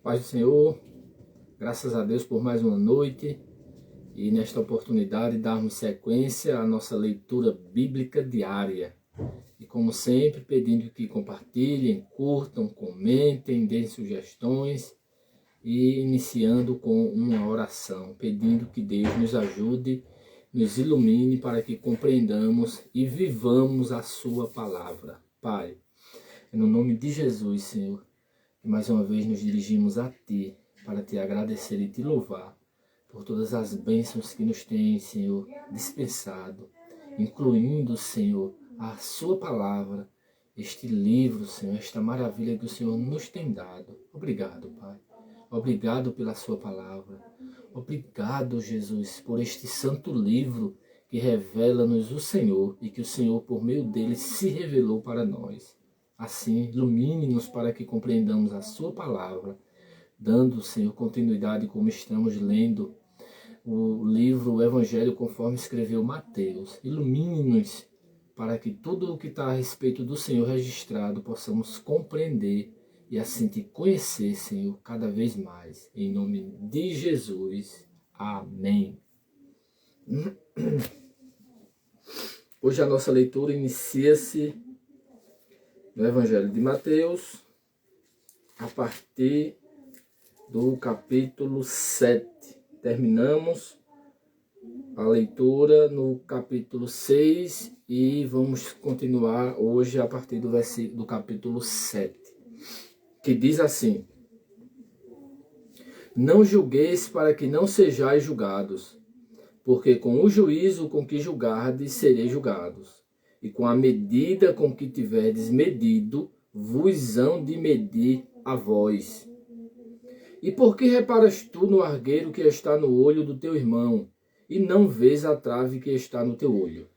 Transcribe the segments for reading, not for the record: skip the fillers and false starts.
Paz do Senhor, graças a Deus por mais uma noite e nesta oportunidade darmos sequência à nossa leitura bíblica diária. E como sempre, pedindo que compartilhem, curtam, comentem, deem sugestões e iniciando com uma oração, pedindo que Deus nos ajude, nos ilumine para que compreendamos e vivamos a sua palavra. Pai, é no nome de Jesus, Senhor, e mais uma vez nos dirigimos a Ti, para Te agradecer e Te louvar por todas as bênçãos que nos tem, Senhor, dispensado, incluindo, Senhor, a Sua palavra, este livro, Senhor, esta maravilha que o Senhor nos tem dado. Obrigado, Pai. Obrigado pela Sua palavra. Obrigado, Jesus, por este santo livro que revela-nos o Senhor e que o Senhor, por meio dele, se revelou para nós. Assim, ilumine-nos para que compreendamos a Sua palavra, dando, Senhor, continuidade como estamos lendo o livro, o Evangelho, conforme escreveu Mateus. Ilumine-nos para que tudo o que está a respeito do Senhor registrado possamos compreender e assim Te conhecer, Senhor, cada vez mais. Em nome de Jesus. Amém. Hoje a nossa leitura inicia-se no Evangelho de Mateus, a partir do capítulo 7. Terminamos a leitura no capítulo 6 e vamos continuar hoje a partir do capítulo 7, que diz assim: Não julgueis para que não sejais julgados, porque com o juízo com que julgardes sereis julgados, e com a medida com que tiverdes medido, vos hão de medir a vós. E por que reparas tu no argueiro que está no olho do teu irmão, e não vês a trave que está no teu olho?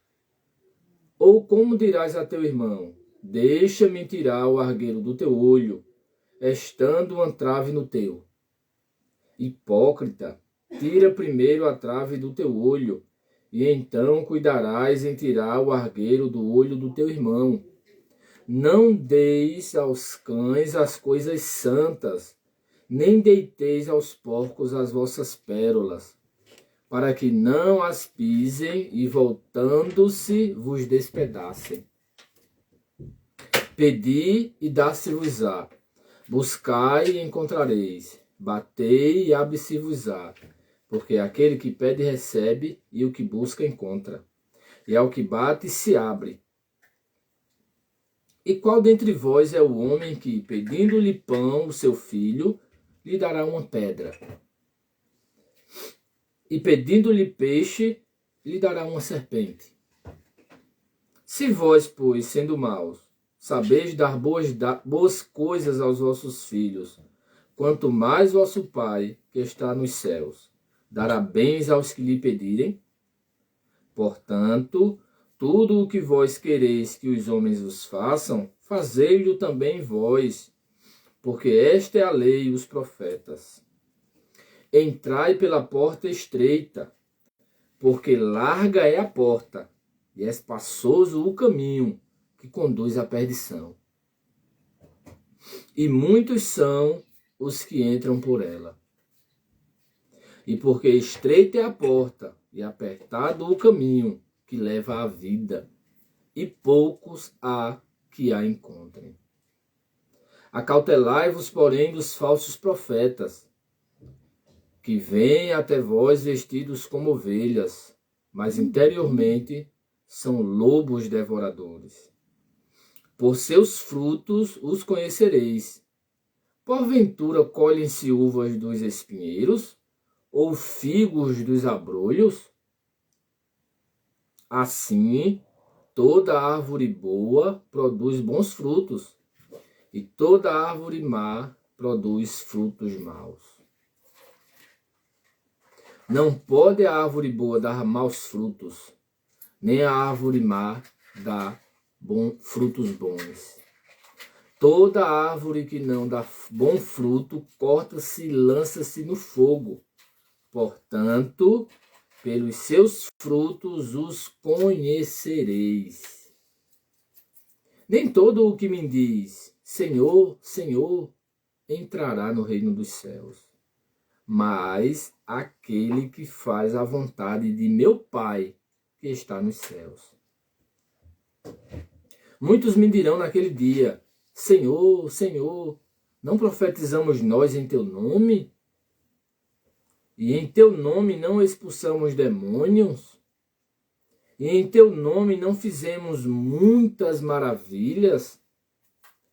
Ou como dirás a teu irmão: Deixa-me tirar o argueiro do teu olho, estando uma trave no teu? Hipócrita, tira primeiro a trave do teu olho, e então cuidarás em tirar o argueiro do olho do teu irmão. Não deis aos cães as coisas santas, nem deiteis aos porcos as vossas pérolas, para que não as pisem e, voltando-se, vos despedacem. Pedi e dá-se-vos-á, buscai e encontrareis, batei e abre-se-vos-á, porque aquele que pede recebe, e o que busca encontra, e ao que bate se abre. E qual dentre vós é o homem que, pedindo-lhe pão, o seu filho, lhe dará uma pedra? E pedindo-lhe peixe, lhe dará uma serpente? Se vós, pois, sendo maus, sabeis dar boas coisas aos vossos filhos, quanto mais vosso Pai, que está nos céus, dará bens aos que lhe pedirem? Portanto, tudo o que vós quereis que os homens vos façam, fazei-lo também vós, porque esta é a lei e os profetas. Entrai pela porta estreita, porque larga é a porta, e é espaçoso o caminho que conduz à perdição. E muitos são os que entram por ela. E porque estreita é a porta, e apertado o caminho que leva à vida, e poucos há que a encontrem. Acautelai-vos, porém, dos falsos profetas, que vêm até vós vestidos como ovelhas, mas interiormente são lobos devoradores. Por seus frutos os conhecereis. Porventura colhem-se uvas dos espinheiros, ou figos dos abrolhos? Assim, toda árvore boa produz bons frutos, e toda árvore má produz frutos maus. Não pode a árvore boa dar maus frutos, nem a árvore má dar frutos bons. Toda árvore que não dá bom fruto, corta-se e lança-se no fogo. Portanto, pelos seus frutos os conhecereis. Nem todo o que me diz, Senhor, Senhor, entrará no reino dos céus, mas aquele que faz a vontade de meu Pai que está nos céus. Muitos me dirão naquele dia: Senhor, Senhor, não profetizamos nós em teu nome? E em teu nome não expulsamos demônios? E em teu nome não fizemos muitas maravilhas?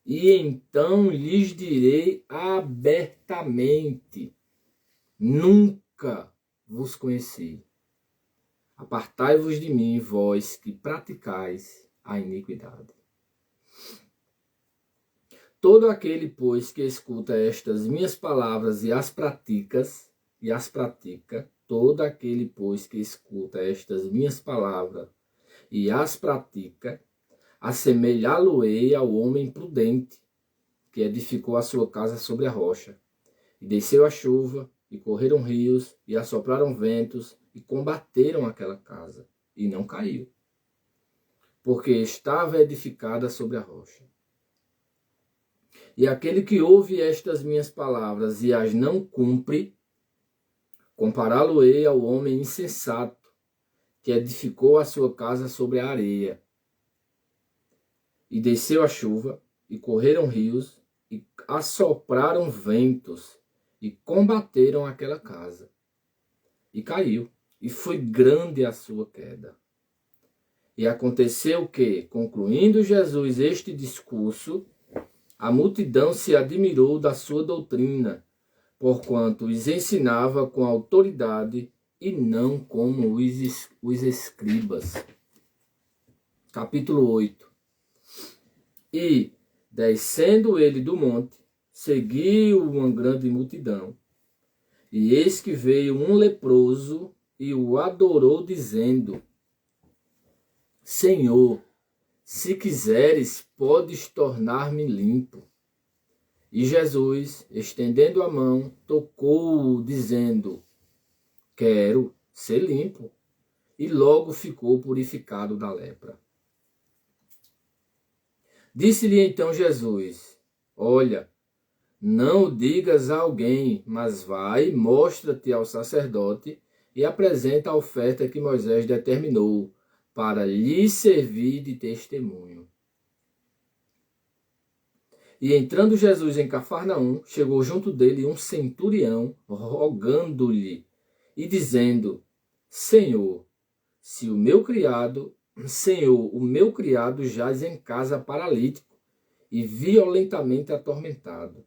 E então lhes direi abertamente: nunca vos conheci. Apartai-vos de mim, vós que praticais a iniquidade. Todo aquele, pois, que escuta estas minhas palavras e as pratica, todo aquele, pois, que escuta estas minhas palavras e as pratica, assemelhá-lo-ei ao homem prudente, que edificou a sua casa sobre a rocha. E desceu a chuva, e correram rios, e assopraram ventos, e combateram aquela casa, e não caiu, porque estava edificada sobre a rocha. E aquele que ouve estas minhas palavras e as não cumpre, compará-lo-ei ao homem insensato, que edificou a sua casa sobre a areia. E desceu a chuva, e correram rios, e assopraram ventos, e combateram aquela casa. E caiu, e foi grande a sua queda. E aconteceu que, concluindo Jesus este discurso, a multidão se admirou da sua doutrina, porquanto os ensinava com autoridade e não como os escribas. Capítulo 8. E, descendo ele do monte, seguiu uma grande multidão. E eis que veio um leproso e o adorou, dizendo: Senhor, se quiseres, podes tornar-me limpo. E Jesus, estendendo a mão, tocou-o, dizendo: Quero ser limpo. E logo ficou purificado da lepra. Disse-lhe então Jesus: Olha, não o digas a alguém, mas vai, mostra-te ao sacerdote e apresenta a oferta que Moisés determinou, para lhe servir de testemunho. E entrando Jesus em Cafarnaum, chegou junto dele um centurião, rogando-lhe e dizendo: Senhor, o meu criado jaz em casa paralítico e violentamente atormentado.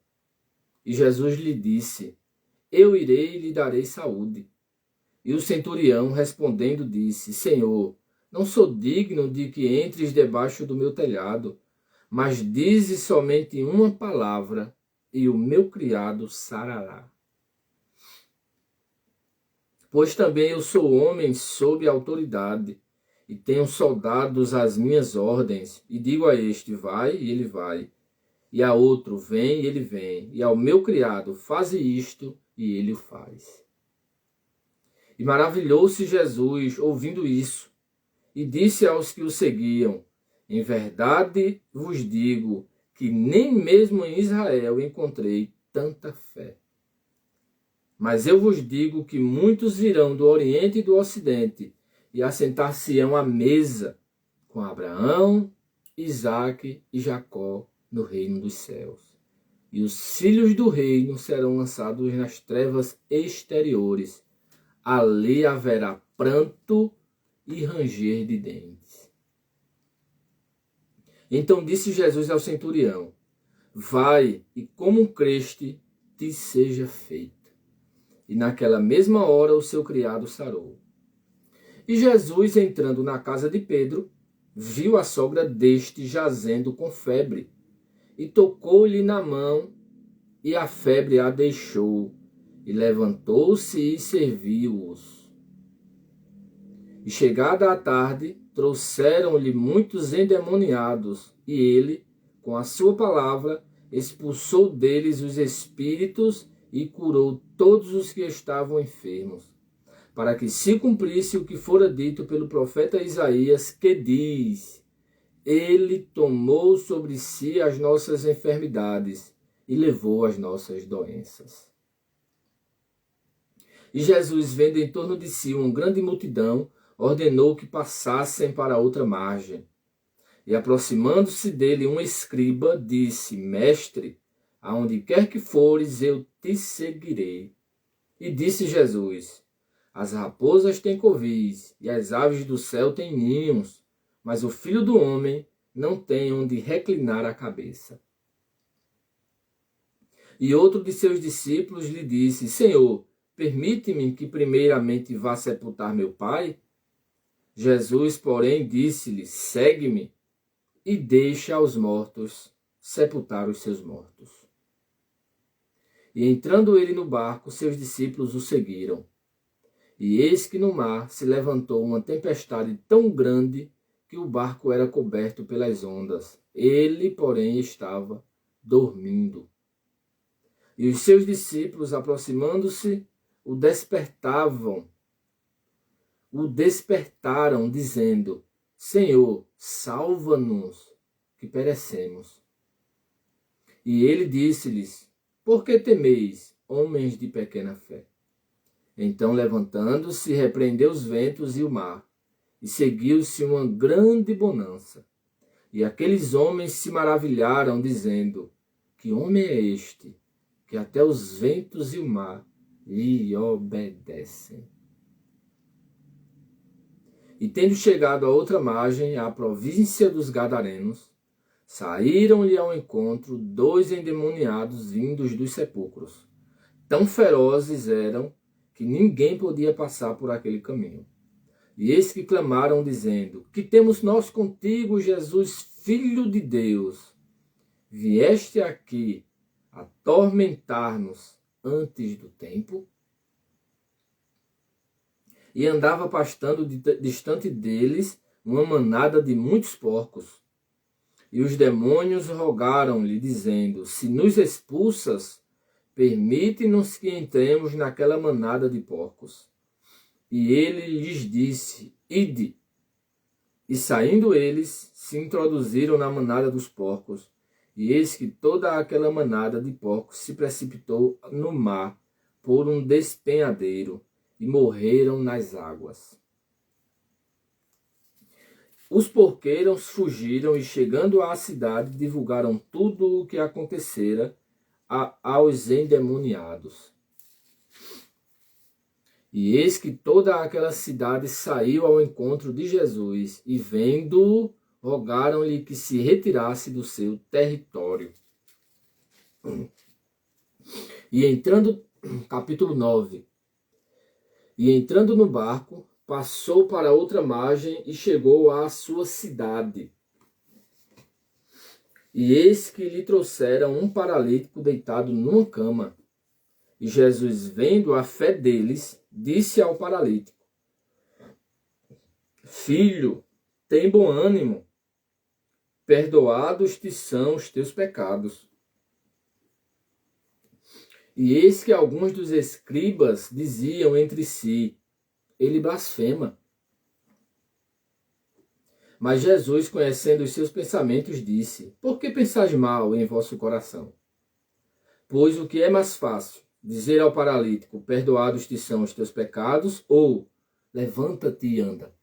E Jesus lhe disse: Eu irei e lhe darei saúde. E o centurião, respondendo, disse: Senhor, não sou digno de que entres debaixo do meu telhado, mas dize somente uma palavra, e o meu criado sarará. Pois também eu sou homem sob autoridade, e tenho soldados às minhas ordens, e digo a este: vai, e ele vai, e a outro: vem, e ele vem, e ao meu criado: faze isto, e ele o faz. E maravilhou-se Jesus ouvindo isso, e disse aos que o seguiam: Em verdade vos digo que nem mesmo em Israel encontrei tanta fé. Mas eu vos digo que muitos virão do Oriente e do Ocidente e assentar-se-ão à mesa com Abraão, Isaque e Jacó no reino dos céus. E os filhos do reino serão lançados nas trevas exteriores. Ali haverá pranto e ranger de dentes. Então disse Jesus ao centurião: Vai, e como creste, te seja feito. E naquela mesma hora o seu criado sarou. E Jesus, entrando na casa de Pedro, viu a sogra deste jazendo com febre, e tocou-lhe na mão, e a febre a deixou, e levantou-se e serviu-os. E chegada a tarde, trouxeram-lhe muitos endemoniados, e ele, com a sua palavra, expulsou deles os espíritos e curou todos os que estavam enfermos, para que se cumprisse o que fora dito pelo profeta Isaías, que diz: Ele tomou sobre si as nossas enfermidades e levou as nossas doenças. E Jesus, vendo em torno de si uma grande multidão, ordenou que passassem para outra margem. E aproximando-se dele um escriba, disse: Mestre, aonde quer que fores, eu te seguirei. E disse Jesus: As raposas têm covis, e as aves do céu têm ninhos, mas o Filho do Homem não tem onde reclinar a cabeça. E outro de seus discípulos lhe disse: Senhor, permite-me que primeiramente vá sepultar meu pai? Jesus, porém, disse-lhe: Segue-me e deixa aos mortos sepultar os seus mortos. E entrando ele no barco, seus discípulos o seguiram. E eis que no mar se levantou uma tempestade tão grande que o barco era coberto pelas ondas. Ele, porém, estava dormindo. E os seus discípulos, aproximando-se, o despertaram, dizendo: Senhor, salva-nos, que perecemos. E ele disse-lhes: Por que temeis, homens de pequena fé? Então, levantando-se, repreendeu os ventos e o mar, e seguiu-se uma grande bonança. E aqueles homens se maravilharam, dizendo: Que homem é este, que até os ventos e o mar lhe obedecem? E tendo chegado à outra margem, à província dos Gadarenos, saíram-lhe ao encontro 2 endemoniados vindos dos sepulcros. Tão ferozes eram que ninguém podia passar por aquele caminho. E eis que clamaram, dizendo: Que temos nós contigo, Jesus, Filho de Deus? Vieste aqui atormentar-nos antes do tempo? E andava pastando distante deles uma manada de muitos porcos. E os demônios rogaram-lhe, dizendo: Se nos expulsas, permite-nos que entremos naquela manada de porcos. E ele lhes disse: Ide. E saindo eles, se introduziram na manada dos porcos. E eis que toda aquela manada de porcos se precipitou no mar por um despenhadeiro, e morreram nas águas. Os porqueiros fugiram e, chegando à cidade, divulgaram tudo o que acontecera aos endemoniados. E eis que toda aquela cidade saiu ao encontro de Jesus, e vendo-o, rogaram-lhe que se retirasse do seu território. E entrando, capítulo 9. E entrando no barco, passou para outra margem e chegou à sua cidade. E eis que lhe trouxeram um paralítico deitado numa cama. E Jesus, vendo a fé deles, disse ao paralítico: Filho, tem bom ânimo, perdoados te são os teus pecados. E eis que alguns dos escribas diziam entre si: Ele blasfema. Mas Jesus, conhecendo os seus pensamentos, disse: Por que pensais mal em vosso coração? Pois o que é mais fácil, dizer ao paralítico: Perdoados te são os teus pecados, ou levanta-te e anda?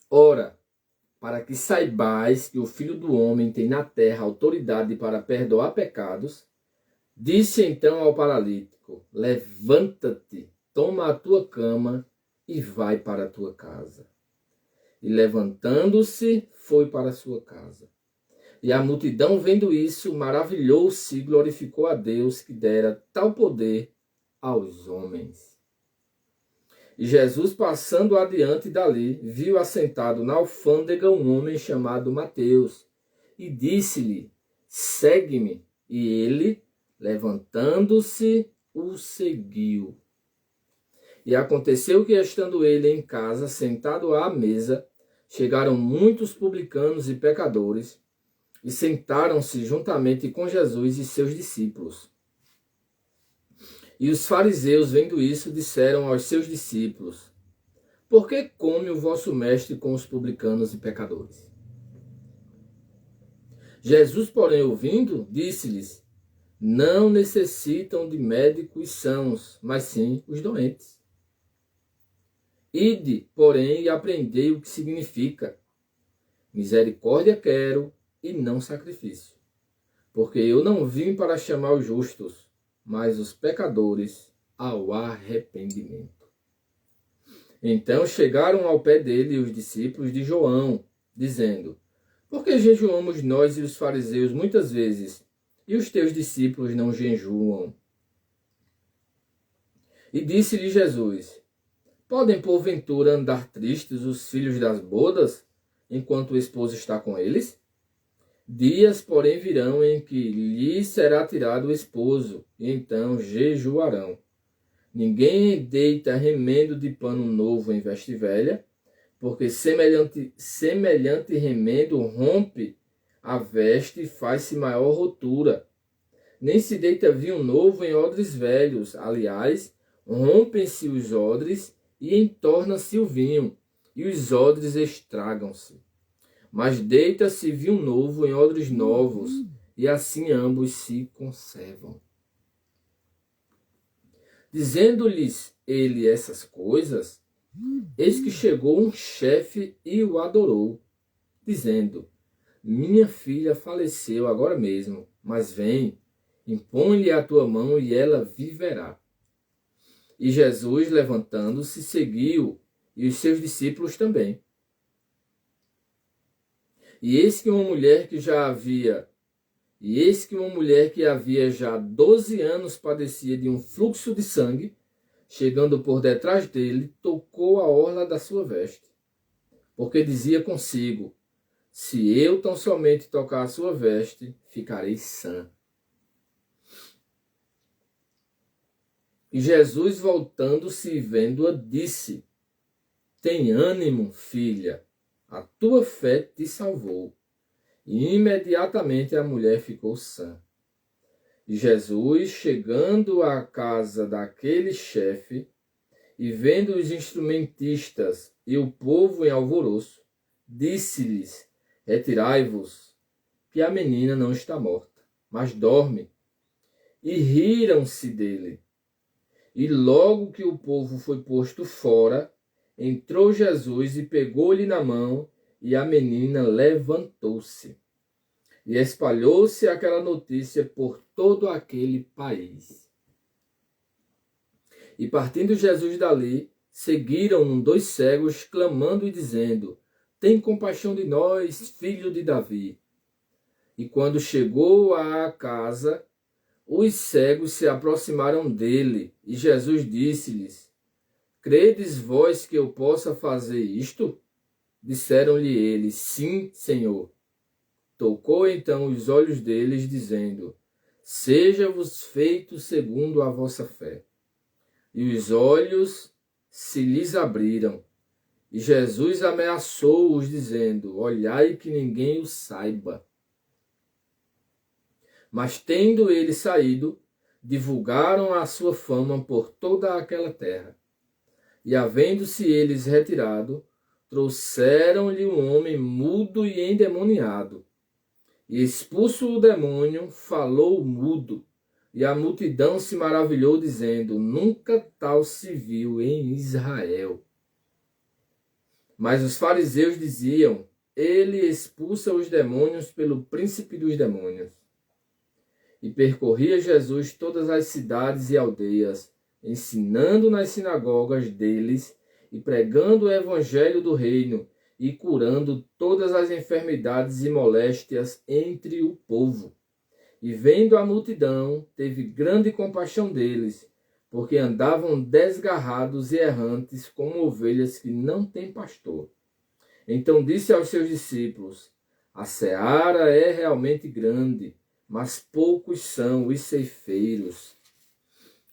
Ora, para que saibais que o Filho do Homem tem na terra autoridade para perdoar pecados, disse então ao paralítico: Levanta-te, toma a tua cama e vai para a tua casa. E levantando-se, foi para a sua casa. E a multidão, vendo isso, maravilhou-se e glorificou a Deus que dera tal poder aos homens. E Jesus, passando adiante dali, viu assentado na alfândega um homem chamado Mateus, e disse-lhe: Segue-me. E ele, levantando-se, o seguiu. E aconteceu que, estando ele em casa, sentado à mesa, chegaram muitos publicanos e pecadores, e sentaram-se juntamente com Jesus e seus discípulos. E os fariseus, vendo isso, disseram aos seus discípulos: Por que come o vosso mestre com os publicanos e pecadores? Jesus, porém, ouvindo, disse-lhes: não necessitam de médicos sãos, mas sim os doentes. Ide, porém, e aprendei o que significa: misericórdia quero e não sacrifício. Porque eu não vim para chamar os justos, mas os pecadores ao arrependimento. Então chegaram ao pé dele os discípulos de João, dizendo: por que jejuamos nós e os fariseus muitas vezes, e os teus discípulos não jejuam? E disse-lhe Jesus: podem porventura andar tristes os filhos das bodas, enquanto o esposo está com eles? Dias, porém, virão em que lhes será tirado o esposo, e então jejuarão. Ninguém deita remendo de pano novo em veste velha, porque semelhante remendo rompe a veste e faz-se maior rotura. Nem se deita vinho novo em odres velhos, aliás, rompem-se os odres e entorna-se o vinho, e os odres estragam-se. Mas deita-se vinho novo em odres novos, e assim ambos se conservam. Dizendo-lhes ele essas coisas, eis que chegou um chefe e o adorou, dizendo: minha filha faleceu agora mesmo, mas vem, impõe-lhe a tua mão e ela viverá. E Jesus, levantando-se, seguiu, e os seus discípulos também. E eis que uma mulher que havia já 12 anos padecia de um fluxo de sangue, chegando por detrás dele, tocou a orla da sua veste, porque dizia consigo: se eu tão somente tocar a sua veste, ficarei sã. E Jesus, voltando-se e vendo-a, disse: tem ânimo, filha, a tua fé te salvou. E imediatamente a mulher ficou sã. E Jesus, chegando à casa daquele chefe, e vendo os instrumentistas e o povo em alvoroço, disse-lhes: retirai-vos, que a menina não está morta, mas dorme. E riram-se dele. E logo que o povo foi posto fora, entrou Jesus e pegou-lhe na mão, e a menina levantou-se. E espalhou-se aquela notícia por todo aquele país. E partindo Jesus dali, seguiram-no 2 cegos, clamando e dizendo: tem compaixão de nós, filho de Davi. E quando chegou à casa, os cegos se aproximaram dele, e Jesus disse-lhes: credes vós que eu possa fazer isto? Disseram-lhe eles: sim, Senhor. Tocou então os olhos deles, dizendo: seja-vos feito segundo a vossa fé. E os olhos se lhes abriram. E Jesus ameaçou-os, dizendo: olhai que ninguém o saiba. Mas tendo ele saído, divulgaram a sua fama por toda aquela terra. E havendo-se eles retirado, trouxeram-lhe um homem mudo e endemoniado. E expulso o demônio, falou mudo, e a multidão se maravilhou, dizendo: nunca tal se viu em Israel. Mas os fariseus diziam: ele expulsa os demônios pelo príncipe dos demônios. E percorria Jesus todas as cidades e aldeias, ensinando nas sinagogas deles e pregando o evangelho do reino e curando todas as enfermidades e moléstias entre o povo. E vendo a multidão, teve grande compaixão deles, porque andavam desgarrados e errantes como ovelhas que não têm pastor. Então disse aos seus discípulos: a seara é realmente grande, mas poucos são os ceifeiros.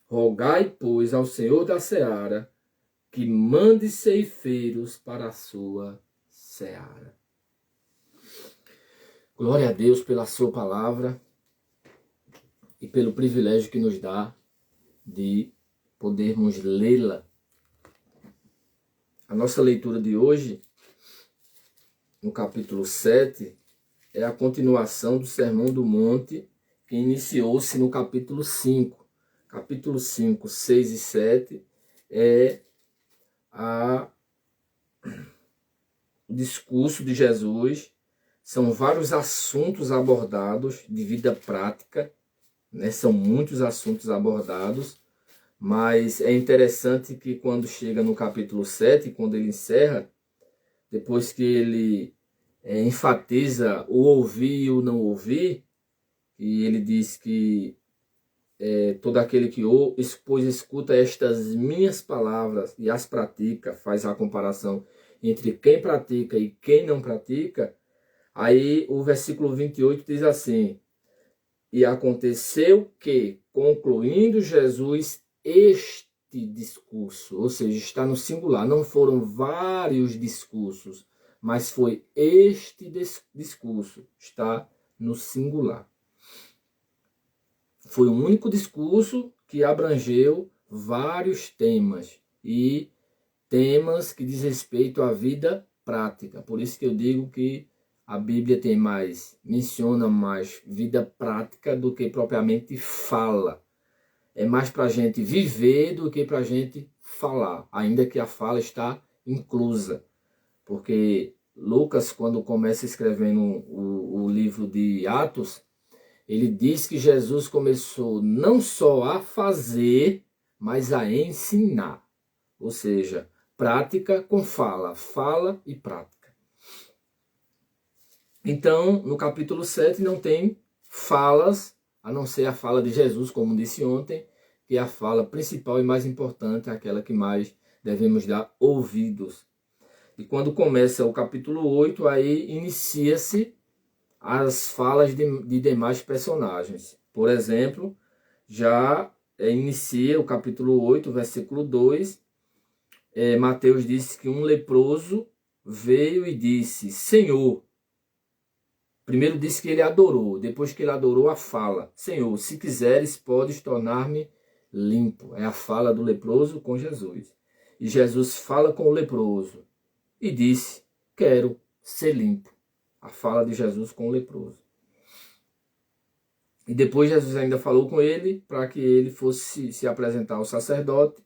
Rogai, pois, ao Senhor da seara que mande ceifeiros para a sua seara. Glória a Deus pela sua palavra e pelo privilégio que nos dá de podermos lê-la. A nossa leitura de hoje, no capítulo 7, é a continuação do Sermão do Monte, que iniciou-se no capítulo 5. Capítulo 5, 6 e 7 é o discurso de Jesus. São vários assuntos abordados de vida prática, né? São muitos assuntos abordados, mas é interessante que quando chega no capítulo 7, quando ele encerra, depois que ele enfatiza o ouvir e o não ouvir, e ele diz que todo aquele que ouve, pois escuta estas minhas palavras e as pratica, faz a comparação entre quem pratica e quem não pratica. Aí o versículo 28 diz assim: e aconteceu que, concluindo Jesus este discurso, ou seja, está no singular, não foram vários discursos, mas foi este discurso, está no singular. Foi um único discurso que abrangeu vários temas, e temas que diz respeito à vida prática. Por isso que eu digo que a Bíblia menciona mais vida prática do que propriamente fala. É mais para a gente viver do que para a gente falar, ainda que a fala está inclusa. Porque Lucas, quando começa escrevendo o livro de Atos, ele diz que Jesus começou não só a fazer, mas a ensinar. Ou seja, prática com fala, fala e prática. Então, no capítulo 7 não tem falas, a não ser a fala de Jesus, como disse ontem, que é a fala principal e mais importante, aquela que mais devemos dar ouvidos. E quando começa o capítulo 8, aí inicia-se as falas de demais personagens. Por exemplo, já inicia o capítulo 8, versículo 2, Mateus disse que um leproso veio e disse: Senhor. Primeiro disse que ele adorou, depois que ele adorou, a fala: Senhor, se quiseres, podes tornar-me limpo. É a fala do leproso com Jesus. E Jesus fala com o leproso e disse: quero ser limpo. A fala de Jesus com o leproso. E depois Jesus ainda falou com ele para que ele fosse se apresentar ao sacerdote,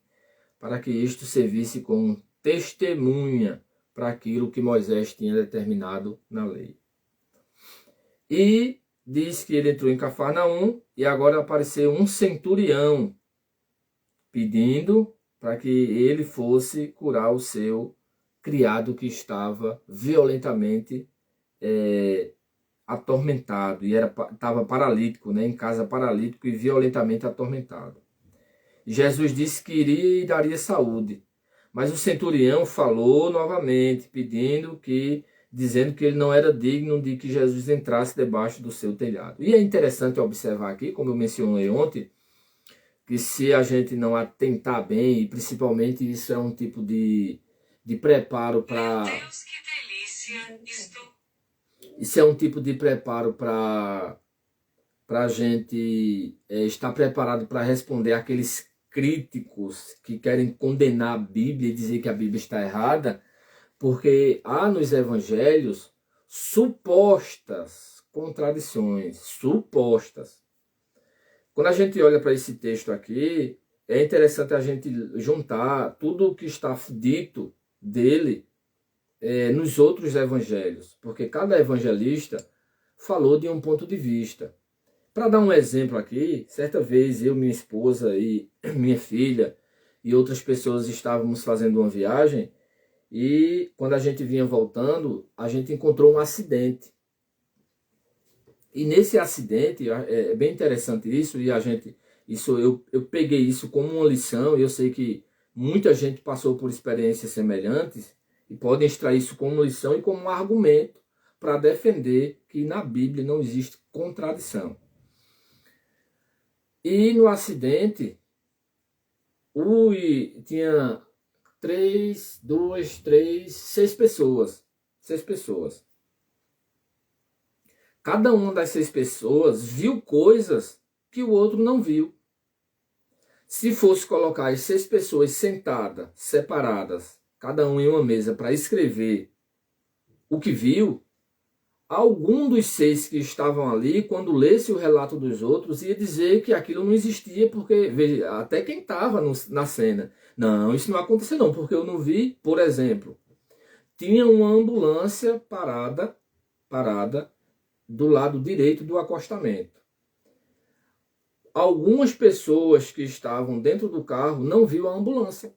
para que isto servisse como testemunha para aquilo que Moisés tinha determinado na lei. E diz que ele entrou em Cafarnaum e agora apareceu um centurião pedindo para que ele fosse curar o seu criado que estava violentamente atormentado e estava paralítico, né, em casa paralítico e violentamente atormentado. Jesus disse que iria e daria saúde, mas o centurião falou novamente, dizendo que ele não era digno de que Jesus entrasse debaixo do seu telhado. E é interessante observar aqui, como eu mencionei ontem, que se a gente não atentar bem, e principalmente isso é um tipo de preparo para... Meu Deus, que delícia! Isso é um tipo de preparo para a gente estar preparado para responder àqueles críticos que querem condenar a Bíblia e dizer que a Bíblia está errada, porque há nos evangelhos supostas contradições, supostas. Quando a gente olha para esse texto aqui, é interessante a gente juntar tudo o que está dito dele nos outros evangelhos, porque cada evangelista falou de um ponto de vista. Para dar um exemplo aqui, certa vez eu, minha esposa e minha filha e outras pessoas estávamos fazendo uma viagem, e quando a gente vinha voltando, a gente encontrou um acidente. E nesse acidente, é bem interessante isso, e eu peguei isso como uma lição, e eu sei que muita gente passou por experiências semelhantes, e podem extrair isso como lição e como um argumento para defender que na Bíblia não existe contradição. E no acidente, tinha 6 pessoas. 6 pessoas. Cada uma das 6 pessoas viu coisas que o outro não viu. Se fosse colocar as 6 pessoas sentadas, separadas, cada um em uma mesa, para escrever o que viu, algum dos 6 que estavam ali, quando lesse o relato dos outros, ia dizer que aquilo não existia, porque veja, até quem estava na cena. Não, isso não aconteceu não, porque eu não vi, por exemplo, tinha uma ambulância parada do lado direito do acostamento. Algumas pessoas que estavam dentro do carro não viu a ambulância.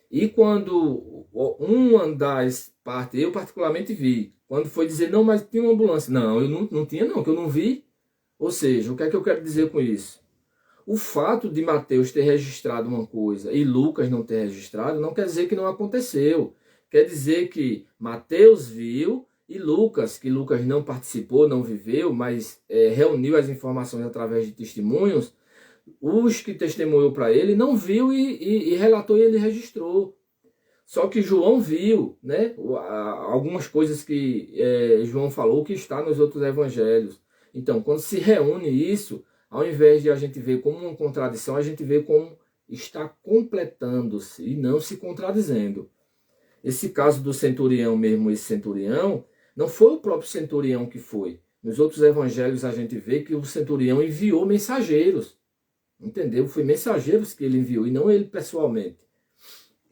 E quando uma das partes, eu particularmente vi, quando foi dizer, não, mas tinha uma ambulância. Não, eu não tinha não, que eu não vi. Ou seja, o que é que eu quero dizer com isso? O fato de Mateus ter registrado uma coisa e Lucas não ter registrado, não quer dizer que não aconteceu. Quer dizer que Mateus viu e Lucas, que Lucas não participou, não viveu, mas reuniu as informações através de testemunhos, os que testemunhou para ele não viu e relatou e ele registrou. Só que João viu, né, algumas coisas que João falou que está nos outros evangelhos. Então, quando se reúne isso, ao invés de a gente ver como uma contradição, a gente vê como está completando-se e não se contradizendo. Esse caso do centurião mesmo, esse centurião, não foi o próprio centurião que foi. Nos outros evangelhos a gente vê que o centurião enviou mensageiros. Entendeu? Foi mensageiros que ele enviou e não ele pessoalmente.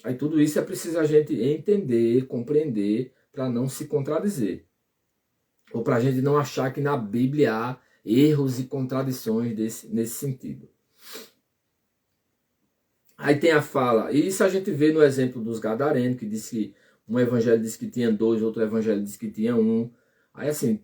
Aí tudo isso é preciso a gente entender, compreender, para não se contradizer. Ou para a gente não achar que na Bíblia há erros e contradições nesse sentido. Aí tem a fala, e isso a gente vê no exemplo dos Gadarenos, que diz que um evangelho diz que tinha 2, outro evangelho diz que tinha 1. Aí assim,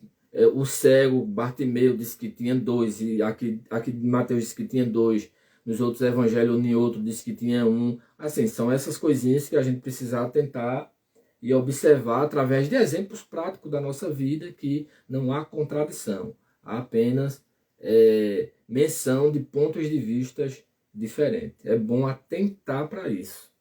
o cego, Bartimeu, disse que tinha 2, e aqui Mateus diz que tinha 2, nos outros evangelhos, em outro diz que tinha 1. Assim, são essas coisinhas que a gente precisa atentar e observar através de exemplos práticos da nossa vida, que não há contradição, há apenas menção de pontos de vista diferentes. É bom atentar para isso.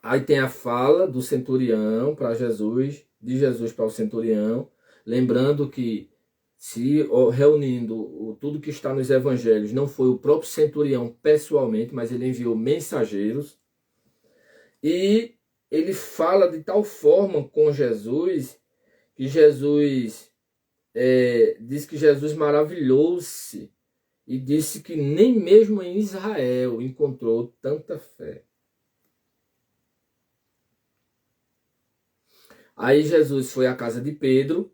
Aí tem a fala do centurião para Jesus, de Jesus para o centurião, lembrando que se reunindo tudo que está nos evangelhos, não foi o próprio centurião pessoalmente, mas ele enviou mensageiros. E ele fala de tal forma com Jesus, que Jesus diz que Jesus maravilhou-se e disse que nem mesmo em Israel encontrou tanta fé. Aí Jesus foi à casa de Pedro,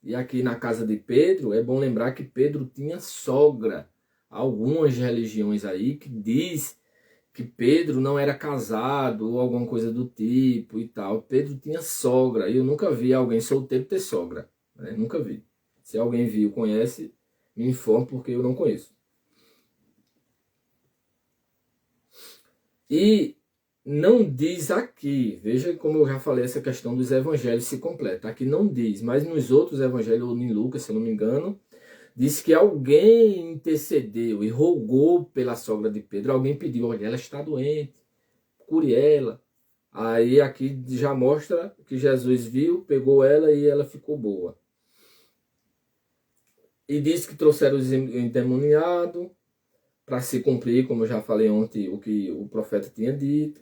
e aqui na casa de Pedro, é bom lembrar que Pedro tinha sogra. Algumas religiões aí que diz que Pedro não era casado ou alguma coisa do tipo e tal. Pedro tinha sogra, e eu nunca vi alguém solteiro ter sogra, né? Nunca vi. Se alguém viu, conhece, me informe, porque eu não conheço. E não diz aqui, veja como eu já falei, essa questão dos evangelhos se completa. Aqui não diz, mas nos outros evangelhos, ou em Lucas, se eu não me engano, diz que alguém intercedeu e rogou pela sogra de Pedro. Alguém pediu, olha, ela está doente, cure ela. Aí aqui já mostra que Jesus viu, pegou ela e ela ficou boa. E diz que trouxeram os endemoniados para se cumprir, como eu já falei ontem, o que o profeta tinha dito.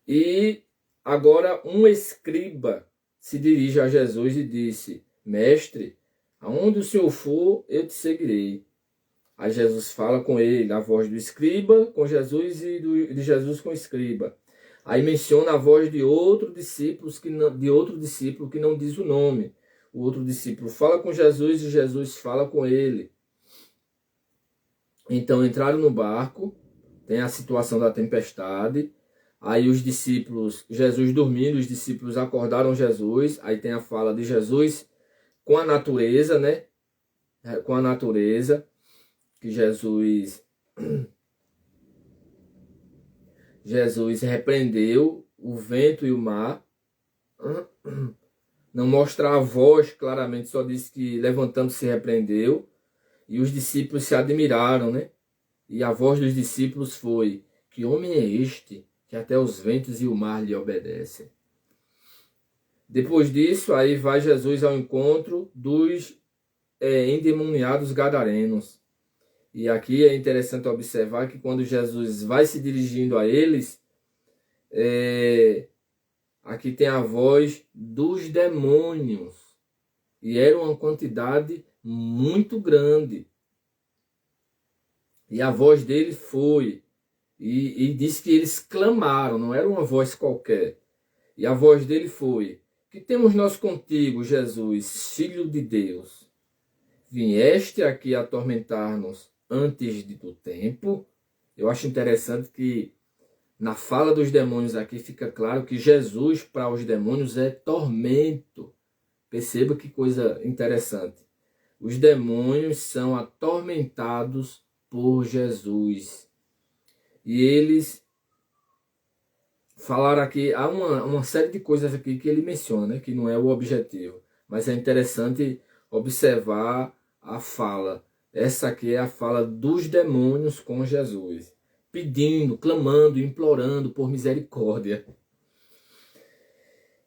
E agora um escriba se dirige a Jesus e disse, mestre, aonde o senhor for, eu te seguirei. Aí Jesus fala com ele, a voz do escriba com Jesus e de Jesus com o escriba. Aí menciona a voz de outro discípulo que não diz o nome. O outro discípulo fala com Jesus e Jesus fala com ele. Então entraram no barco, tem a situação da tempestade. Aí os discípulos, Jesus dormindo, os discípulos acordaram Jesus. Aí tem a fala de Jesus com a natureza, né? Com a natureza, que Jesus repreendeu o vento e o mar. Não mostra a voz claramente, só diz que levantando-se repreendeu. E os discípulos se admiraram, né? E a voz dos discípulos foi, que homem é este, que até os ventos e o mar lhe obedecem? Depois disso, aí vai Jesus ao encontro dos endemoniados gadarenos. E aqui é interessante observar que quando Jesus vai se dirigindo a eles, aqui tem a voz dos demônios. E era uma quantidade muito grande. E a voz dele foi. E diz que eles clamaram, não era uma voz qualquer. E a voz dele foi: que temos nós contigo, Jesus, Filho de Deus? Vieste aqui atormentar-nos antes do tempo? Eu acho interessante que na fala dos demônios aqui fica claro que Jesus para os demônios é tormento. Perceba que coisa interessante. Os demônios são atormentados por Jesus. E eles falaram aqui, há uma série de coisas aqui que ele menciona, né, que não é o objetivo. Mas é interessante observar a fala. Essa aqui é a fala dos demônios com Jesus. Pedindo, clamando, implorando por misericórdia.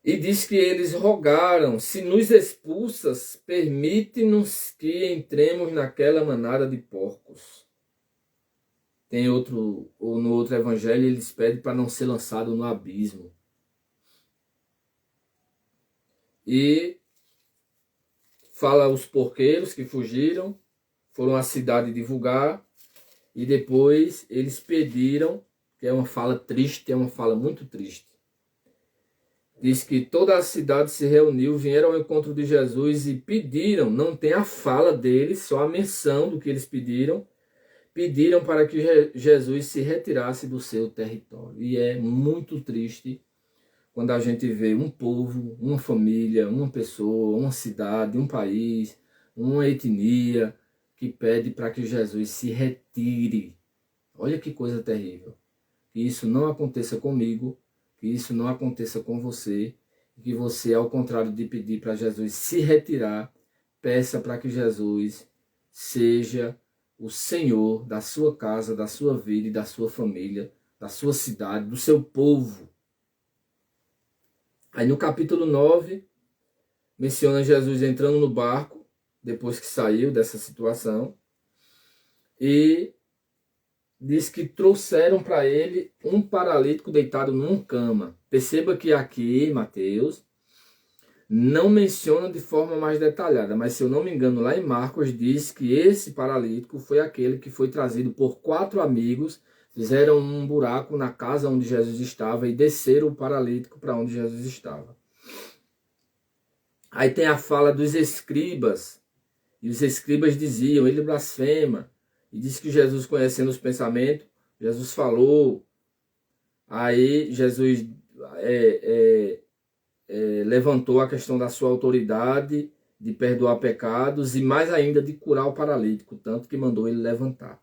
E diz que eles rogaram: se nos expulsas, permite-nos que entremos naquela manada de porcos. Tem outro, ou no outro evangelho, eles pedem para não ser lançado no abismo. E fala os porqueiros que fugiram, foram à cidade divulgar, e depois eles pediram, que é uma fala triste, é uma fala muito triste. Diz que toda a cidade se reuniu, vieram ao encontro de Jesus e pediram, não tem a fala deles, só a menção do que eles pediram para que Jesus se retirasse do seu território. E é muito triste quando a gente vê um povo, uma família, uma pessoa, uma cidade, um país, uma etnia que pede para que Jesus se retire. Olha que coisa terrível. Que isso não aconteça comigo, que isso não aconteça com você, que você, ao contrário de pedir para Jesus se retirar, peça para que Jesus seja o Senhor da sua casa, da sua vida e da sua família, da sua cidade, do seu povo. Aí no capítulo 9, menciona Jesus entrando no barco, depois que saiu dessa situação, e diz que trouxeram para ele um paralítico deitado numa cama. Perceba que aqui, Mateus, não menciona de forma mais detalhada, mas se eu não me engano, lá em Marcos diz que esse paralítico foi aquele que foi trazido por 4 amigos, fizeram um buraco na casa onde Jesus estava e desceram o paralítico para onde Jesus estava. Aí tem a fala dos escribas, e os escribas diziam: ele blasfema. E diz que Jesus, conhecendo os pensamentos, Jesus falou. Aí Jesus levantou a questão da sua autoridade de perdoar pecados e mais ainda de curar o paralítico, tanto que mandou ele levantar.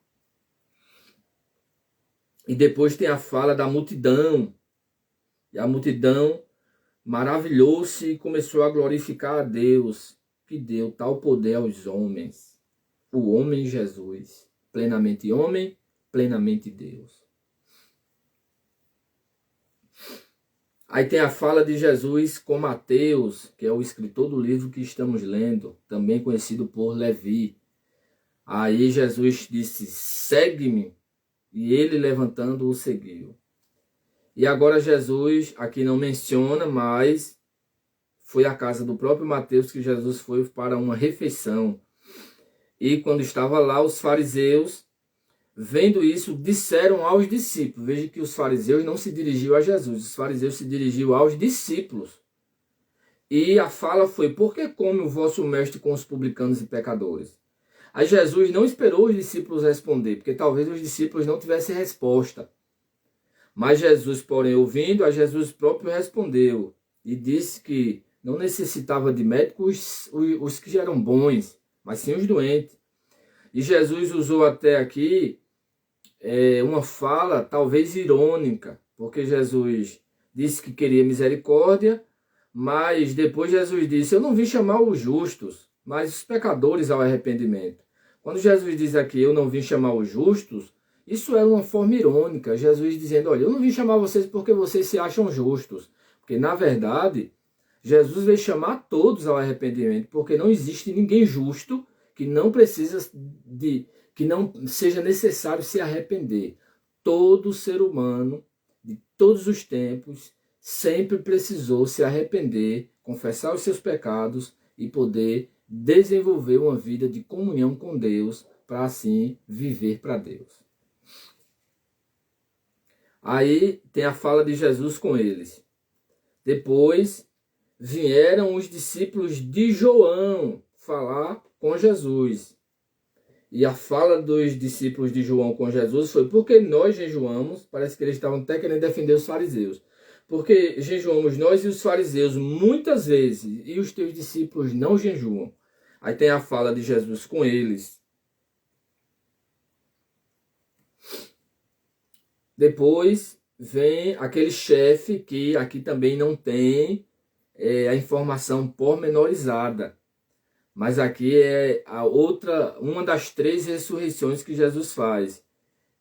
E depois tem a fala da multidão. E a multidão maravilhou-se e começou a glorificar a Deus, que deu tal poder aos homens. O homem Jesus, plenamente homem, plenamente Deus. Aí tem a fala de Jesus com Mateus, que é o escritor do livro que estamos lendo, também conhecido por Levi. Aí Jesus disse: segue-me, e ele levantando o seguiu. E agora Jesus, aqui não menciona, mas foi à casa do próprio Mateus que Jesus foi para uma refeição. E quando estava lá, os fariseus, vendo isso, disseram aos discípulos. Veja que os fariseus não se dirigiam a Jesus, os fariseus se dirigiam aos discípulos. E a fala foi: por que come o vosso mestre com os publicanos e pecadores? Aí Jesus não esperou os discípulos responder, porque talvez os discípulos não tivessem resposta. Mas Jesus, porém, ouvindo, a Jesus próprio respondeu e disse que não necessitava de médicos os que eram bons, mas sim os doentes. E Jesus usou até aqui uma fala talvez irônica, porque Jesus disse que queria misericórdia, mas depois Jesus disse: eu não vim chamar os justos, mas os pecadores ao arrependimento. Quando Jesus diz aqui: eu não vim chamar os justos, isso é uma forma irônica, Jesus dizendo: olha, eu não vim chamar vocês porque vocês se acham justos, porque na verdade Jesus veio chamar todos ao arrependimento, porque não existe ninguém justo que não precisa que não seja necessário se arrepender. Todo ser humano de todos os tempos sempre precisou se arrepender, confessar os seus pecados e poder desenvolver uma vida de comunhão com Deus, para assim viver para Deus. Aí tem a fala de Jesus com eles. Depois vieram os discípulos de João falar com Jesus. E a fala dos discípulos de João com Jesus foi: porque nós jejuamos? Parece que eles estavam até querendo defender os fariseus. Porque jejuamos nós e os fariseus muitas vezes, e os teus discípulos não jejuam. Aí tem a fala de Jesus com eles. Depois vem aquele chefe que aqui também não tem a informação pormenorizada. Mas aqui é uma das 3 ressurreições que Jesus faz.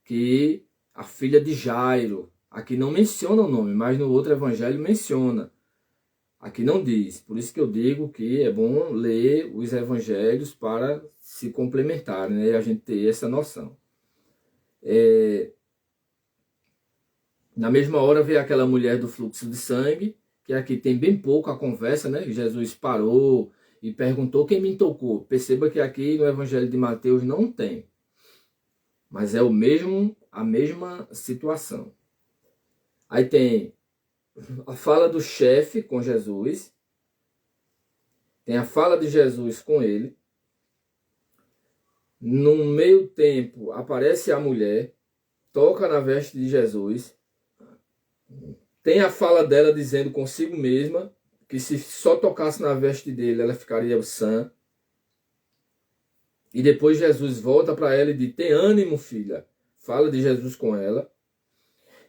Que a filha de Jairo, aqui não menciona o nome, mas no outro evangelho menciona. Aqui não diz. Por isso que eu digo que é bom ler os evangelhos para se complementarem, né? E a gente ter essa noção. Na mesma hora veio aquela mulher do fluxo de sangue, que aqui tem bem pouco a conversa, né? Jesus parou e perguntou quem me tocou. Perceba que aqui no Evangelho de Mateus não tem. Mas é a mesma situação. Aí tem a fala do chefe com Jesus. Tem a fala de Jesus com ele. No meio tempo aparece a mulher, toca na veste de Jesus. Tem a fala dela dizendo consigo mesma que se só tocasse na veste dele, ela ficaria sã. E depois Jesus volta para ela e diz: tem ânimo, filha. Fala de Jesus com ela.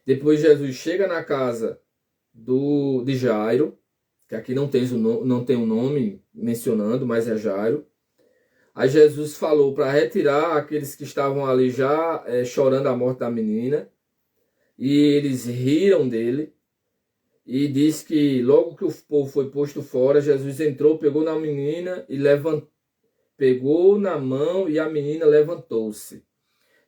Depois Jesus chega na casa de Jairo, que aqui não tem um nome mencionando, mas é Jairo. Aí Jesus falou para retirar aqueles que estavam ali já chorando a morte da menina. E eles riram dele. E diz que logo que o povo foi posto fora, Jesus entrou, pegou na menina e pegou na mão e a menina levantou-se.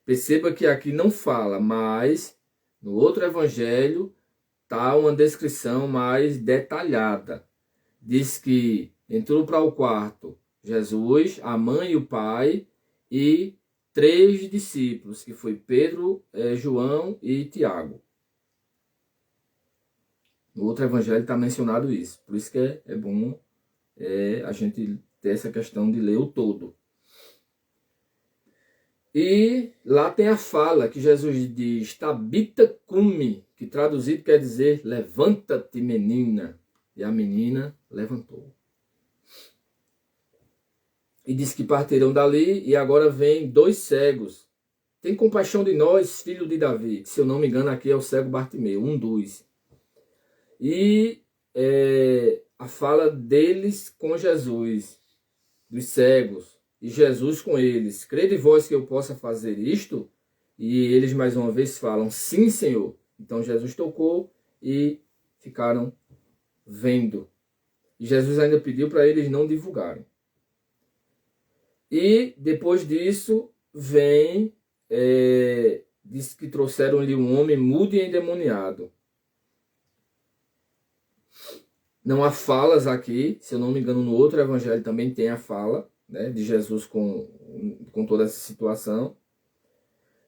Perceba que aqui não fala, mas no outro evangelho está uma descrição mais detalhada. Diz que entrou para o quarto Jesus, a mãe e o pai e 3 discípulos, que foi Pedro, João e Tiago. No outro evangelho está mencionado isso. Por isso que é bom a gente ter essa questão de ler o todo. E lá tem a fala que Jesus diz: Tabita cumi, que traduzido quer dizer levanta-te, menina. E a menina levantou. E diz que partiram dali e agora vem 2 cegos. Tem compaixão de nós, filho de Davi. Que, se eu não me engano, aqui é o cego Bartimeu, um dos. E a fala deles com Jesus, dos cegos, e Jesus com eles: crede vós que eu possa fazer isto? E eles mais uma vez falam: sim, Senhor. Então Jesus tocou e ficaram vendo. E Jesus ainda pediu para eles não divulgarem. E depois disso diz que trouxeram-lhe um homem mudo e endemoniado. Não há falas aqui, se eu não me engano, no outro evangelho também tem a fala, né, de Jesus com toda essa situação.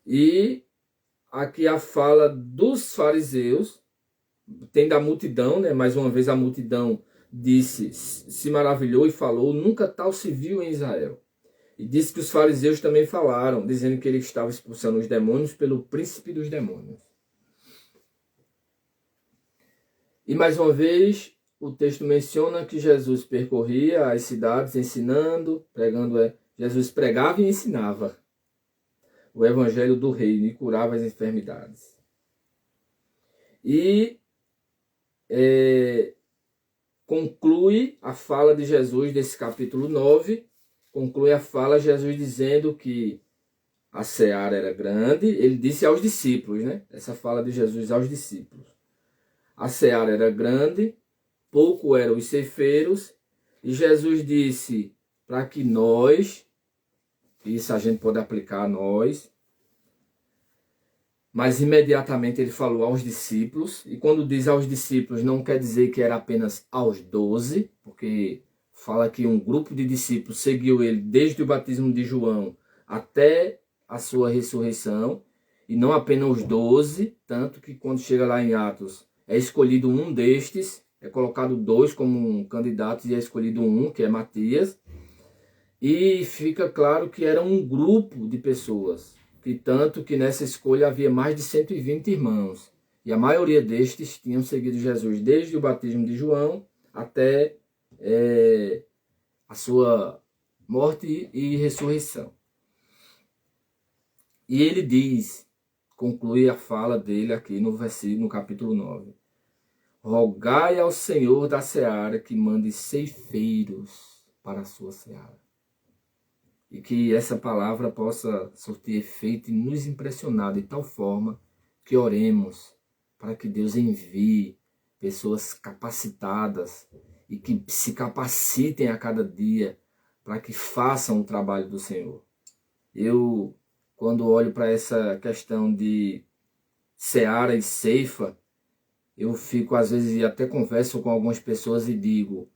E aqui a fala dos fariseus, tem da multidão, né, mais uma vez a multidão se maravilhou e falou: nunca tal se viu em Israel. E disse que os fariseus também falaram, dizendo que ele estava expulsando os demônios pelo príncipe dos demônios. E mais uma vez, o texto menciona que Jesus percorria as cidades ensinando, pregando. Jesus pregava e ensinava o evangelho do reino e curava as enfermidades. E conclui a fala de Jesus desse capítulo 9, conclui a fala Jesus dizendo que a seara era grande. Ele disse aos discípulos, né? Essa fala de Jesus aos discípulos. A seara era grande, pouco eram os ceifeiros, e Jesus disse para que nós, isso a gente pode aplicar a nós, Mas imediatamente ele falou aos discípulos, e quando diz aos discípulos não quer dizer que era apenas aos 12, porque fala que um grupo de discípulos seguiu ele desde o batismo de João até a sua ressurreição, e não apenas os 12, tanto que quando chega lá em Atos é escolhido um destes, é colocado 2 como candidatos e é escolhido um, que é Matias, e fica claro que era um grupo de pessoas, que tanto que nessa escolha havia mais de 120 irmãos, e a maioria destes tinham seguido Jesus desde o batismo de João até a sua morte e ressurreição. E ele diz, conclui a fala dele aqui no capítulo 9, rogai ao Senhor da seara que mande ceifeiros para a sua seara. E que essa palavra possa surtir efeito e nos impressionar de tal forma que oremos para que Deus envie pessoas capacitadas e que se capacitem a cada dia para que façam o trabalho do Senhor. Eu, quando olho para essa questão de seara e ceifa, eu fico, às vezes, e até converso com algumas pessoas e digo,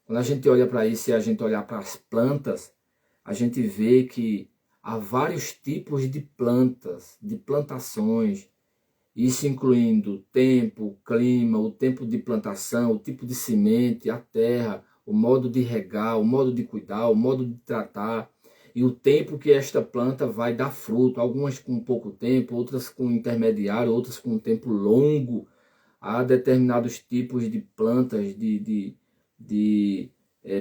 quando a gente olha para isso e a gente olhar para as plantas, a gente vê que há vários tipos de plantas, de plantações, isso incluindo o tempo, o clima, o tempo de plantação, o tipo de semente, a terra, o modo de regar, o modo de cuidar, o modo de tratar, e o tempo que esta planta vai dar fruto, algumas com pouco tempo, outras com intermediário, outras com um tempo longo. Há determinados tipos de plantas,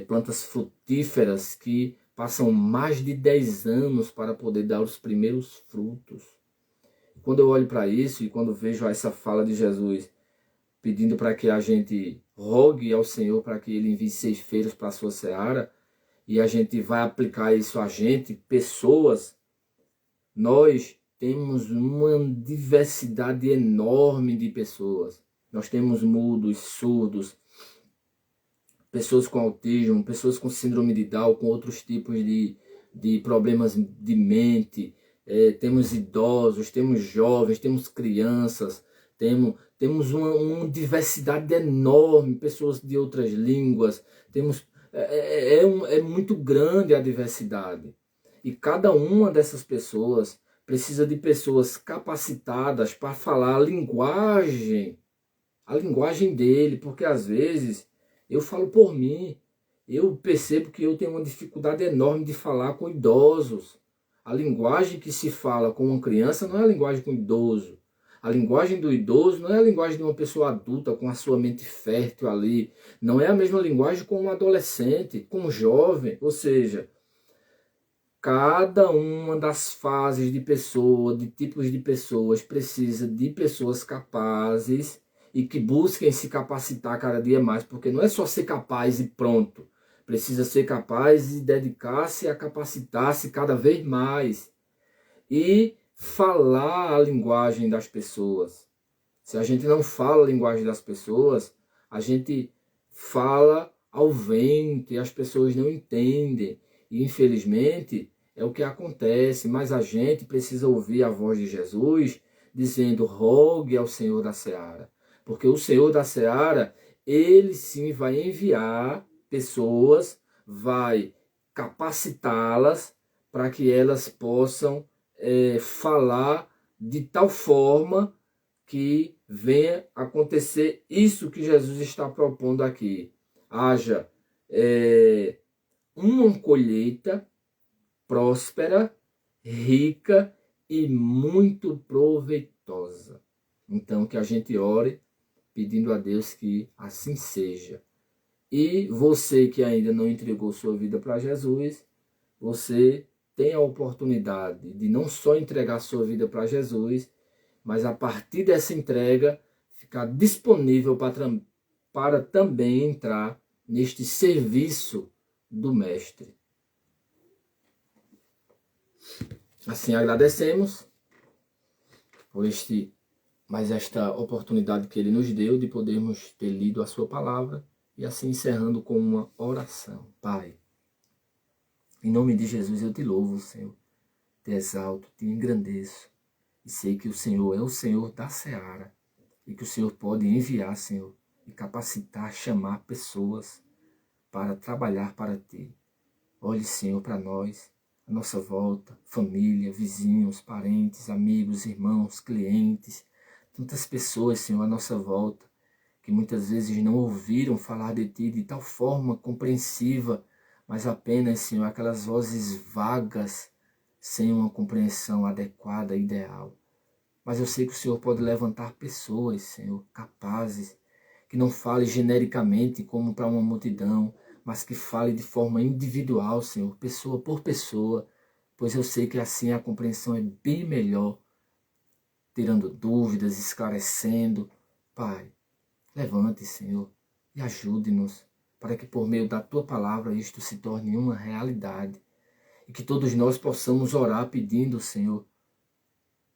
plantas frutíferas que passam mais de 10 anos para poder dar os primeiros frutos. Quando eu olho para isso e quando vejo essa fala de Jesus pedindo para que a gente rogue ao Senhor para que Ele envie ceifeiros para a sua seara, e a gente vai aplicar isso a gente, pessoas, nós temos uma diversidade enorme de pessoas. Nós temos mudos, surdos, pessoas com autismo, pessoas com síndrome de Down, com outros tipos de problemas de mente, temos idosos, temos jovens, temos crianças, temos uma diversidade enorme, pessoas de outras línguas, é muito grande a diversidade. E cada uma dessas pessoas precisa de pessoas capacitadas para falar a linguagem dele, porque às vezes eu falo por mim, eu percebo que eu tenho uma dificuldade enorme de falar com idosos. A linguagem que se fala com uma criança não é a linguagem com o idoso. A linguagem do idoso não é a linguagem de uma pessoa adulta com a sua mente fértil ali. Não é a mesma linguagem com um adolescente, com um jovem. Ou seja, cada uma das fases de pessoa, de tipos de pessoas, precisa de pessoas capazes e que busquem se capacitar cada dia mais, porque não é só ser capaz e pronto. Precisa ser capaz e dedicar-se a capacitar-se cada vez mais e falar a linguagem das pessoas. Se a gente não fala a linguagem das pessoas, a gente fala ao vento e as pessoas não entendem. E infelizmente é o que acontece, mas a gente precisa ouvir a voz de Jesus dizendo: rogue ao Senhor da seara. Porque o Senhor da seara, ele sim vai enviar pessoas, vai capacitá-las para que elas possam falar de tal forma que venha acontecer isso que Jesus está propondo aqui. Haja uma colheita próspera, rica e muito proveitosa. Então que a gente ore pedindo a Deus que assim seja. E você que ainda não entregou sua vida para Jesus, você tem a oportunidade de não só entregar sua vida para Jesus, mas a partir dessa entrega ficar disponível para também entrar neste serviço do Mestre. Assim agradecemos por esta oportunidade que Ele nos deu de podermos ter lido a sua palavra e assim encerrando com uma oração. Pai, em nome de Jesus eu te louvo, Senhor, te exalto, te engrandeço E sei que o Senhor é o Senhor da seara e que o Senhor pode enviar, Senhor, e capacitar, chamar pessoas para trabalhar para Ti. Olhe, Senhor, para nós, a nossa volta, família, vizinhos, parentes, amigos, irmãos, clientes, tantas pessoas, Senhor, à nossa volta, que muitas vezes não ouviram falar de Ti de tal forma compreensiva, mas apenas, Senhor, aquelas vozes vagas, sem uma compreensão adequada, ideal. Mas eu sei que o Senhor pode levantar pessoas, Senhor, capazes, que não fale genericamente como para uma multidão, mas que fale de forma individual, Senhor, pessoa por pessoa, pois eu sei que assim a compreensão é bem melhor, tirando dúvidas, esclarecendo. Pai, levante, Senhor, e ajude-nos, para que por meio da Tua palavra isto se torne uma realidade, e que todos nós possamos orar pedindo, Senhor,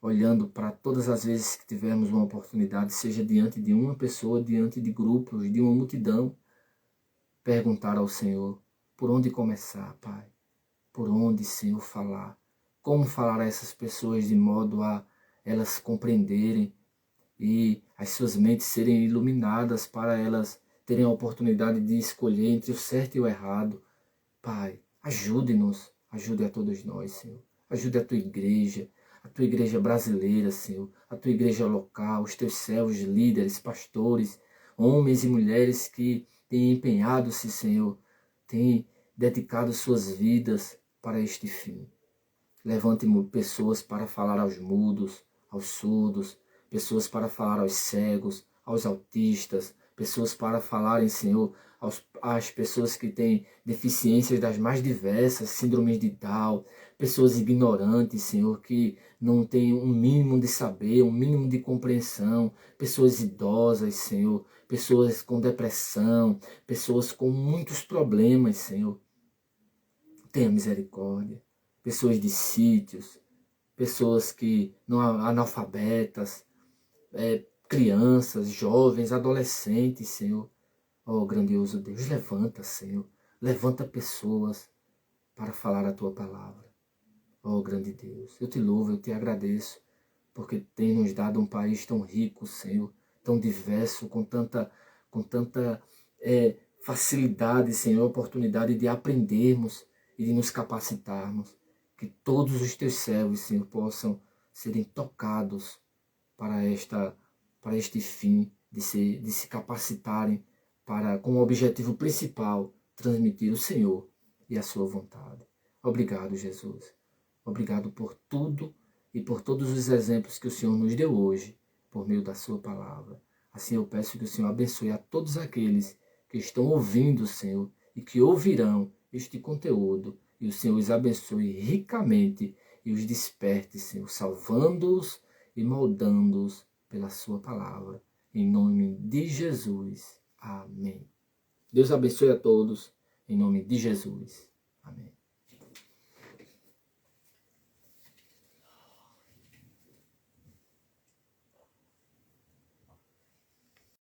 olhando para todas as vezes que tivermos uma oportunidade, seja diante de uma pessoa, diante de grupos, de uma multidão, perguntar ao Senhor, por onde começar, Pai? Por onde, Senhor, falar? Como falar a essas pessoas de modo a elas compreenderem e as suas mentes serem iluminadas para elas terem a oportunidade de escolher entre o certo e o errado? Pai, ajude-nos, ajude a todos nós, Senhor. Ajude a tua igreja brasileira, Senhor, a tua igreja local, os teus servos, líderes, pastores, homens e mulheres que têm empenhado-se, Senhor, têm dedicado suas vidas para este fim. Levante pessoas para falar aos mudos, aos surdos, pessoas para falar aos cegos, aos autistas, pessoas para falarem, Senhor, às pessoas que têm deficiências das mais diversas, síndromes de Down, pessoas ignorantes, Senhor, que não têm um mínimo de saber, um mínimo de compreensão, pessoas idosas, Senhor, pessoas com depressão, pessoas com muitos problemas, Senhor. Tenha misericórdia. Pessoas de sítios, pessoas que não analfabetas, crianças, jovens, adolescentes, Senhor. Oh, grandioso Deus, levanta, Senhor. Levanta pessoas para falar a Tua palavra. Oh, grande Deus, eu te louvo, eu te agradeço, porque tem nos dado um país tão rico, Senhor, tão diverso, com tanta facilidade, Senhor, oportunidade de aprendermos e de nos capacitarmos. Que todos os Teus servos, Senhor, possam serem tocados para este fim de se capacitarem para, com o objetivo principal, transmitir o Senhor e a sua vontade. Obrigado, Jesus. Obrigado por tudo e por todos os exemplos que o Senhor nos deu hoje, por meio da sua palavra. Assim eu peço que o Senhor abençoe a todos aqueles que estão ouvindo, Senhor, e que ouvirão este conteúdo, e o Senhor os abençoe ricamente e os desperte, Senhor, salvando-os e moldando-os pela sua palavra. Em nome de Jesus. Amém. Deus abençoe a todos, em nome de Jesus.